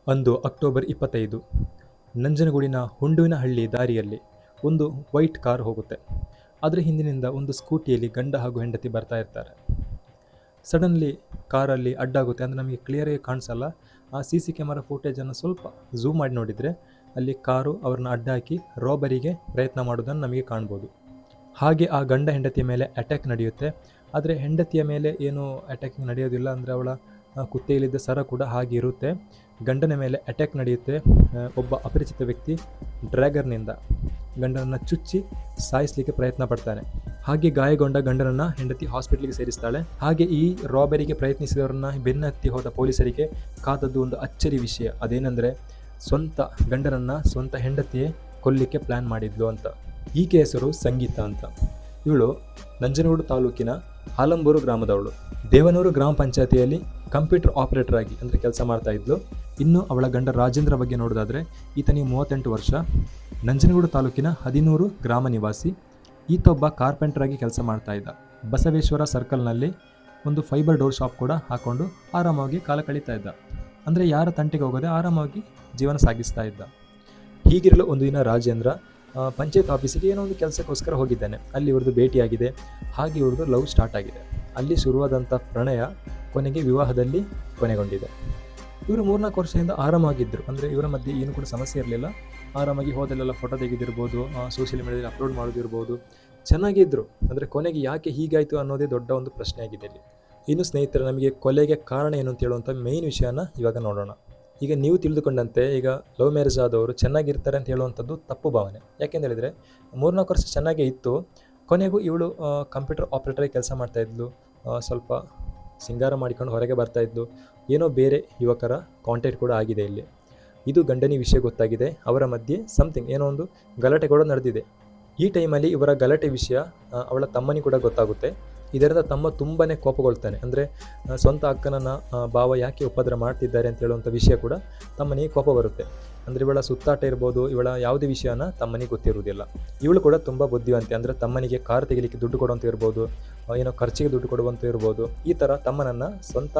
ಅಂದು ಅಕ್ಟೋಬರ್ 25 ನಂಜನಗೂಡಿನ ಹುಂಡುವಿನಹಳ್ಳಿ ದಾರಿಯಲ್ಲಿ ಒಂದು ವೈಟ್ ಕಾರ್ ಹೋಗುತ್ತೆ. ಅದರ ಹಿಂದಿನಿಂದ ಒಂದು ಸ್ಕೂಟಿಯಲ್ಲಿ ಗಂಡ ಹಾಗೂ ಹೆಂಡತಿ ಬರ್ತಾ ಇರ್ತಾರೆ. ಸಡನ್ಲಿ ಕಾರಲ್ಲಿ ಅಡ್ಡಾಗುತ್ತೆ. ಅಂದರೆ ನಮಗೆ ಕ್ಲಿಯರಾಗಿ ಕಾಣಿಸಲ್ಲ. ಆ CC ಕ್ಯಾಮರಾ ಫುಟೇಜನ್ನು ಸ್ವಲ್ಪ ಝೂಮ್ ಮಾಡಿ ನೋಡಿದರೆ ಅಲ್ಲಿ ಕಾರು ಅವ್ರನ್ನ ಅಡ್ಡ ಹಾಕಿ ರಾಬರಿಗೆ ಪ್ರಯತ್ನ ಮಾಡೋದನ್ನು ನಮಗೆ ಕಾಣ್ಬೋದು. ಹಾಗೆ ಆ ಗಂಡ ಹೆಂಡತಿಯ ಮೇಲೆ ಅಟ್ಯಾಕ್ ನಡೆಯುತ್ತೆ. ಆದರೆ ಹೆಂಡತಿಯ ಮೇಲೆ ಏನು ಅಟ್ಯಾಕಿಂಗ್ ನಡೆಯೋದಿಲ್ಲ. ಅಂದರೆ ಅವಳ ಕುತ್ತಿಗೆಯಲ್ಲಿದ್ದ ಸರ ಕೂಡ ಹಾಗೆ ಇರುತ್ತೆ. ಗಂಡನ ಮೇಲೆ ಅಟ್ಯಾಕ್ ನಡೆಯುತ್ತೆ. ಒಬ್ಬ ಅಪರಿಚಿತ ವ್ಯಕ್ತಿ ಡ್ರ್ಯಾಗರ್ನಿಂದ ಗಂಡನನ್ನು ಚುಚ್ಚಿ ಸಾಯಿಸಲಿಕ್ಕೆ ಪ್ರಯತ್ನ ಪಡ್ತಾನೆ. ಹಾಗೆ ಗಾಯಗೊಂಡ ಗಂಡನನ್ನು ಹೆಂಡತಿ ಹಾಸ್ಪಿಟ್ಲಿಗೆ ಸೇರಿಸ್ತಾಳೆ. ಹಾಗೆ ಈ ರಾಬರಿಗೆ ಪ್ರಯತ್ನಿಸಿದವರನ್ನ ಬೆನ್ನತ್ತಿ ಹೋದ ಪೊಲೀಸರಿಗೆ ಕಾದದ್ದು ಒಂದು ಅಚ್ಚರಿ ವಿಷಯ. ಅದೇನೆಂದರೆ ಸ್ವಂತ ಗಂಡನನ್ನು ಸ್ವಂತ ಹೆಂಡತಿಯೇ ಕೊಲ್ಲಿಕ್ಕೆ ಪ್ಲ್ಯಾನ್ ಮಾಡಿದ್ಲು ಅಂತ. ಈಕೆ ಹೆಸರು ಸಂಗೀತ ಅಂತ. ಇವಳು ನಂಜನಗೂಡು ತಾಲೂಕಿನ ಆಲಂಬೂರು ಗ್ರಾಮದವಳು. ದೇವನೂರು ಗ್ರಾಮ ಪಂಚಾಯತಿಯಲ್ಲಿ ಕಂಪ್ಯೂಟರ್ ಆಪರೇಟರ್ ಆಗಿ ಅಂದರೆ ಕೆಲಸ ಮಾಡ್ತಾ ಇದ್ಲು. ಇನ್ನು ಅವಳ ಗಂಡ ರಾಜೇಂದ್ರ ಬಗ್ಗೆ ನೋಡೋದಾದರೆ ಈತನಿಗೆ 38 ವರ್ಷ, ನಂಜನಗೂಡು ತಾಲೂಕಿನ 13 ಗ್ರಾಮ ನಿವಾಸಿ. ಈತ ಒಬ್ಬ ಕಾರ್ಪೆಂಟರ್ ಆಗಿ ಕೆಲಸ ಮಾಡ್ತಾ ಇದ್ದ. ಬಸವೇಶ್ವರ ಸರ್ಕಲ್ನಲ್ಲಿ ಒಂದು ಫೈಬರ್ ಡೋರ್ ಶಾಪ್ ಕೂಡ ಹಾಕ್ಕೊಂಡು ಆರಾಮಾಗಿ ಕಾಲ ಕಳೀತಾ ಇದ್ದ. ಅಂದರೆ ಯಾರ ತಂಟೆಗೆ ಹೋಗೋದೆ ಆರಾಮಾಗಿ ಜೀವನ ಸಾಗಿಸ್ತಾ ಇದ್ದ. ಹೀಗಿರಲು ಒಂದು ದಿನ ರಾಜೇಂದ್ರ ಪಂಚಾಯತ್ ಆಫೀಸಿಗೆ ಏನೋ ಒಂದು ಕೆಲಸಕ್ಕೋಸ್ಕರ ಹೋಗಿದ್ದಾನೆ. ಅಲ್ಲಿ ಇವ್ರದ್ದು ಭೇಟಿಯಾಗಿದೆ. ಹಾಗೆ ಇವ್ರದ್ದು ಲವ್ ಸ್ಟಾರ್ಟ್ ಆಗಿದೆ. ಅಲ್ಲಿ ಶುರುವಾದಂಥ ಪ್ರಣಯ ಕೊನೆಗೆ ವಿವಾಹದಲ್ಲಿ ಕೊನೆಗೊಂಡಿದೆ. ಇವರು 3-4 ವರ್ಷದಿಂದ ಆರಾಮಾಗಿದ್ದರು. ಅಂದರೆ ಇವರ ಮಧ್ಯೆ ಏನು ಕೂಡ ಸಮಸ್ಯೆ ಇರಲಿಲ್ಲ. ಆರಾಮಾಗಿ ಹೋದಲ್ಲೆಲ್ಲ ಫೋಟೋ ತೆಗೆದಿರ್ಬೋದು, ಸೋಷಿಯಲ್ ಮೀಡಿಯಾದಲ್ಲಿ ಅಪ್ಲೋಡ್ ಮಾಡೋದಿರ್ಬೋದು, ಚೆನ್ನಾಗಿದ್ದರು. ಅಂದರೆ ಕೊನೆಗೆ ಯಾಕೆ ಹೀಗಾಯಿತು ಅನ್ನೋದೇ ದೊಡ್ಡ ಒಂದು ಪ್ರಶ್ನೆ ಆಗಿದೆ ಇಲ್ಲಿ. ಇನ್ನು ಸ್ನೇಹಿತರೆ, ನಮಗೆ ಕೊಲೆಗೆ ಕಾರಣ ಏನು ಅಂತ ಹೇಳುವಂಥ ಮೇಯ್ನ್ ವಿಷಯನ ಇವಾಗ ನೋಡೋಣ. ಈಗ ನೀವು ತಿಳಿದುಕೊಂಡಂತೆ ಈಗ ಲವ್ ಮ್ಯಾರೇಜ್ ಆದವರು ಚೆನ್ನಾಗಿರ್ತಾರೆ ಅಂತ ಹೇಳುವಂಥದ್ದು ತಪ್ಪು ಭಾವನೆ. ಯಾಕೆಂತ ಹೇಳಿದರೆ 3-4 ವರ್ಷ ಚೆನ್ನಾಗೇ ಇತ್ತು. ಕೊನೆಗೂ ಇವಳು ಕಂಪ್ಯೂಟರ್ ಆಪರೇಟರಾಗಿ ಕೆಲಸ ಮಾಡ್ತಾಯಿದ್ಲು. ಸ್ವಲ್ಪ ಸಿಂಗಾರ ಮಾಡಿಕೊಂಡು ಹೊರಗೆ ಬರ್ತಾಯಿದ್ಲು. ಏನೋ ಬೇರೆ ಯುವಕರ ಕಾಂಟ್ಯಾಕ್ಟ್ ಕೂಡ ಆಗಿದೆ ಇಲ್ಲಿ. ಇದು ಗಂಡನಿ ವಿಷಯ ಗೊತ್ತಾಗಿದೆ. ಅವರ ಮಧ್ಯೆ ಸಮಥಿಂಗ್ ಏನೋ ಒಂದು ಗಲಾಟೆ ಕೂಡ ನಡೆದಿದೆ. ಈ ಟೈಮಲ್ಲಿ ಇವರ ಗಲಾಟೆ ವಿಷಯ ಅವಳ ತಮ್ಮನಿಗೆ ಕೂಡ ಗೊತ್ತಾಗುತ್ತೆ. ಇದರಿಂದ ತಮ್ಮ ತುಂಬಾ ಕೋಪಗೊಳ್ತಾನೆ. ಅಂದರೆ ಸ್ವಂತ ಅಕ್ಕನನ್ನು ಭಾವ ಯಾಕೆ ಉಪದ್ರ ಮಾಡ್ತಿದ್ದಾರೆ ಅಂತ ಹೇಳುವಂಥ ವಿಷಯ ಕೂಡ ತಮ್ಮನಿಗೆ ಕೋಪ ಬರುತ್ತೆ. ಅಂದರೆ ಇವಳ ಸುತ್ತಾಟ ಇರ್ಬೋದು, ಇವಳ ಯಾವುದೇ ವಿಷಯನ ತಮ್ಮನಿಗೆ ಗೊತ್ತಿರುವುದಿಲ್ಲ. ಇವಳು ಕೂಡ ತುಂಬ ಬುದ್ಧಿವಂತೆ. ಅಂದರೆ ತಮ್ಮನಿಗೆ ಕಾರ್ ತೆಗಿಲಿಕ್ಕೆ ದುಡ್ಡು ಕೊಡುವಂಥ ಇರ್ಬೋದು, ಏನೋ ಖರ್ಚಿಗೆ ದುಡ್ಡು ಕೊಡುವಂಥ ಇರ್ಬೋದು. ಈ ಥರ ತಮ್ಮನನ್ನು ಸ್ವಂತ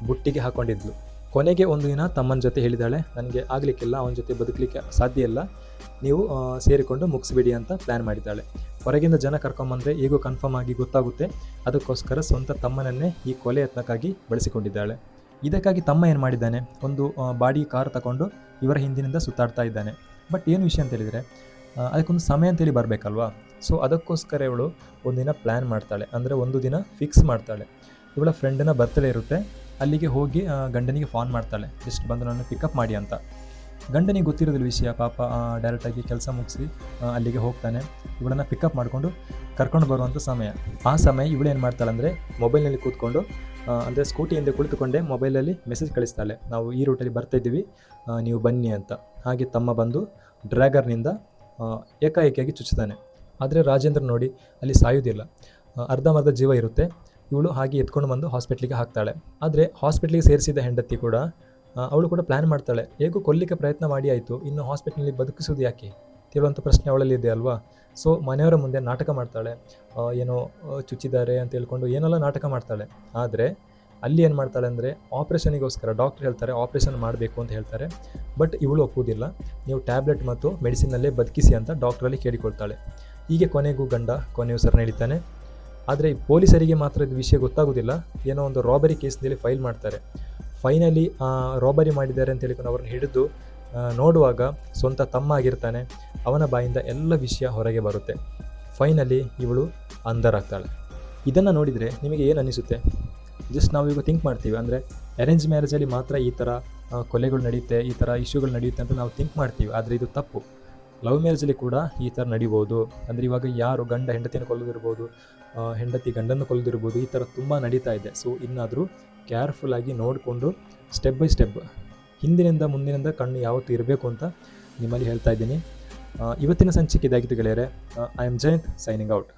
ಬುಟ್ಟಿಗೆ ಹಾಕ್ಕೊಂಡಿದ್ಲು. ಕೊನೆಗೆ ಒಂದು ದಿನ ತಮ್ಮನ ಜೊತೆ ಹೇಳಿದಾಳೆ, ನನಗೆ ಆಗಲಿಕ್ಕಿಲ್ಲ, ಅವನ ಜೊತೆ ಬದುಕಲಿಕ್ಕೆ ಸಾಧ್ಯ ಇಲ್ಲ, ನೀವು ಸೇರಿಕೊಂಡು ಮುಗಿಸ್ಬಿಡಿ ಅಂತ ಪ್ಲ್ಯಾನ್ ಮಾಡಿದ್ದಾಳೆ. ಹೊರಗಿಂದ ಜನ ಕರ್ಕೊಂಬಂದರೆ ಹೇಗೂ ಕನ್ಫರ್ಮ್ ಆಗಿ ಗೊತ್ತಾಗುತ್ತೆ. ಅದಕ್ಕೋಸ್ಕರ ಸ್ವಂತ ತಮ್ಮನನ್ನೇ ಈ ಕೊಲೆ ಯತ್ನಕ್ಕಾಗಿ ಬಳಸಿಕೊಂಡಿದ್ದಾಳೆ. ಇದಕ್ಕಾಗಿ ತಮ್ಮ ಏನು ಮಾಡಿದ್ದಾನೆ, ಒಂದು ಬಾಡಿ ಕಾರ್ ತಗೊಂಡು ಇವರ ಹಿಂದಿನಿಂದ ಸುತ್ತಾಡ್ತಾ ಇದ್ದಾನೆ. ಬಟ್ ಏನು ವಿಷಯ ಅಂತ ಹೇಳಿದರೆ ಅದಕ್ಕೊಂದು ಸಮಯ ಅಂತೇಳಿ ಬರಬೇಕಲ್ವಾ. ಸೊ ಅದಕ್ಕೋಸ್ಕರ ಇವಳು ಒಂದಿನ ಪ್ಲ್ಯಾನ್ ಮಾಡ್ತಾಳೆ. ಅಂದರೆ ಒಂದು ದಿನ ಫಿಕ್ಸ್ ಮಾಡ್ತಾಳೆ. ಇವಳ ಫ್ರೆಂಡನ ಬರ್ತಡೇ ಇರುತ್ತೆ. ಅಲ್ಲಿಗೆ ಹೋಗಿ ಗಂಡನಿಗೆ ಫೋನ್ ಮಾಡ್ತಾಳೆ, ಜಸ್ಟ್ ಬಂದು ನನ್ನ ಪಿಕಪ್ ಮಾಡಿ ಅಂತ. ಗಂಡನಿಗೆ ಗೊತ್ತಿರೋದಿಲ್ಲ ವಿಷಯ. ಪಾಪ ಡೈರೆಕ್ಟಾಗಿ ಕೆಲಸ ಮುಗಿಸಿ ಅಲ್ಲಿಗೆ ಹೋಗ್ತಾನೆ. ಇವಳನ್ನು ಪಿಕಪ್ ಮಾಡಿಕೊಂಡು ಕರ್ಕೊಂಡು ಬರುವಂಥ ಸಮಯ. ಆ ಸಮಯ ಇವಳೇನು ಮಾಡ್ತಾಳೆ ಅಂದರೆ ಮೊಬೈಲ್ನಲ್ಲಿ ಕೂತ್ಕೊಂಡು, ಅಂದರೆ ಸ್ಕೂಟಿಯಿಂದ ಕುಳಿತುಕೊಂಡೇ ಮೊಬೈಲಲ್ಲಿ ಮೆಸೇಜ್ ಕಳಿಸ್ತಾಳೆ, ನಾವು ಈ ರೂಟಲ್ಲಿ ಬರ್ತಾಯಿದ್ದೀವಿ, ನೀವು ಬನ್ನಿ ಅಂತ. ಹಾಗೆ ತಮ್ಮ ಬಂದು ಡ್ರ್ಯಾಗರ್ನಿಂದ ಏಕಾಏಕಿಯಾಗಿ ಚುಚ್ಚುತ್ತಾನೆ. ಆದರೆ ರಾಜೇಂದ್ರ ನೋಡಿ ಅಲ್ಲಿ ಸಾಯುವುದಿಲ್ಲ, ಅರ್ಧಂಬರ್ಧ ಜೀವ ಇರುತ್ತೆ. ಇವಳು ಹಾಗೆ ಎತ್ಕೊಂಡು ಬಂದು ಹಾಸ್ಪಿಟ್ಲಿಗೆ ಹಾಕ್ತಾಳೆ. ಆದರೆ ಹಾಸ್ಪಿಟ್ಲಿಗೆ ಸೇರಿಸಿದ ಹೆಂಡತಿ ಕೂಡ ಅವಳು ಕೂಡ ಪ್ಲ್ಯಾನ್ ಮಾಡ್ತಾಳೆ, ಹೇಗೂ ಕೊಲ್ಲಿಕ್ಕೆ ಪ್ರಯತ್ನ ಮಾಡಿ ಆಯಿತು, ಇನ್ನು ಹಾಸ್ಪಿಟ್ಲಲ್ಲಿ ಬದುಕಿಸೋದು ಯಾಕೆ ತಿಳುವಂಥ ಪ್ರಶ್ನೆ ಅವಳಲ್ಲಿ ಇದೆ ಅಲ್ವಾ. ಸೊ ಮನೆಯವರ ಮುಂದೆ ನಾಟಕ ಮಾಡ್ತಾಳೆ, ಏನೋ ಚುಚ್ಚಿದ್ದಾರೆ ಅಂತ ಹೇಳ್ಕೊಂಡು ಏನೆಲ್ಲ ನಾಟಕ ಮಾಡ್ತಾಳೆ. ಆದರೆ ಅಲ್ಲಿ ಏನು ಮಾಡ್ತಾಳೆ ಅಂದರೆ ಆಪ್ರೇಷನಿಗೋಸ್ಕರ ಡಾಕ್ಟ್ರ್ ಹೇಳ್ತಾರೆ ಆಪ್ರೇಷನ್ ಮಾಡಬೇಕು ಅಂತ ಹೇಳ್ತಾರೆ. ಬಟ್ ಇವಳು ಒಪ್ಪುವುದಿಲ್ಲ, ನೀವು ಟ್ಯಾಬ್ಲೆಟ್ ಮತ್ತು ಮೆಡಿಸಿನಲ್ಲೇ ಬದುಕಿಸಿ ಅಂತ ಡಾಕ್ಟ್ರಲ್ಲಿ ಕೇಳಿಕೊಳ್ತಾಳೆ. ಹೀಗೆ ಕೊನೆಗೂ ಗಂಡ ಕೊನೆಯೂ ಸರ್ ನಡೀತಾನೆ. ಆದರೆ ಪೊಲೀಸರಿಗೆ ಮಾತ್ರ ಇದು ವಿಷಯ ಗೊತ್ತಾಗೋದಿಲ್ಲ. ಏನೋ ಒಂದು ರಾಬರಿ ಕೇಸ್ನಲ್ಲಿ ಫೈಲ್ ಮಾಡ್ತಾರೆ. ಫೈನಲಿ ರಾಬರಿ ಮಾಡಿದ್ದಾರೆ ಅಂತ ಹೇಳ್ಕೊಂಡು ಅವ್ರನ್ನ ಹಿಡಿದು ನೋಡುವಾಗ ಸ್ವಂತ ತಮ್ಮ ಆಗಿರ್ತಾನೆ. ಅವನ ಬಾಯಿಂದ ಎಲ್ಲ ವಿಷಯ ಹೊರಗೆ ಬರುತ್ತೆ. ಫೈನಲಿ ಇವಳು ಅಂಧರಾಗ್ತಾಳೆ. ಇದನ್ನು ನೋಡಿದರೆ ನಿಮಗೆ ಏನು ಅನ್ನಿಸುತ್ತೆ? ಜಸ್ಟ್ ನಾವೀಗ ಥಿಂಕ್ ಮಾಡ್ತೀವಿ, ಅಂದರೆ ಅರೇಂಜ್ ಮ್ಯಾರೇಜಲ್ಲಿ ಮಾತ್ರ ಈ ಥರ ಕೊಲೆಗಳು ನಡೆಯುತ್ತೆ, ಈ ಥರ ಇಶ್ಯೂಗಳು ನಡೆಯುತ್ತೆ ಅಂತ ನಾವು ಥಿಂಕ್ ಮಾಡ್ತೀವಿ. ಆದರೆ ಇದು ತಪ್ಪು. ಲವ್ ಮ್ಯಾರೇಜಲ್ಲಿ ಕೂಡ ಈ ಥರ ನಡಿಬೋದು. ಅಂದರೆ ಇವಾಗ ಯಾರು ಗಂಡ ಹೆಂಡತಿಯನ್ನು ಕೊಲ್ಲೋದಿರ್ಬೋದು, ಹೆಂಡತಿ ಗಂಡನ್ನು ಕೊಲ್ಲೋದಿರ್ಬೋದು, ಈ ಥರ ತುಂಬ ನಡೀತಾ ಇದೆ. ಸೊ ಇನ್ನಾದರೂ ಕೇರ್ಫುಲ್ಲಾಗಿ ನೋಡಿಕೊಂಡು ಸ್ಟೆಪ್ ಬೈ ಸ್ಟೆಪ್ ಹಿಂದಿನಿಂದ ಮುಂದಿನಿಂದ ಕಣ್ಣು ಯಾವತ್ತೂ ಇರಬೇಕು ಅಂತ ನಿಮ್ಮಲ್ಲಿ ಹೇಳ್ತಾ ಇದ್ದೀನಿ. ಇವತ್ತಿನ ಸಂಚಿಕೆ ಇದಾಗಿತ್ತು ಗೆಳೆಯರೆ. I am Jayanth, signing out.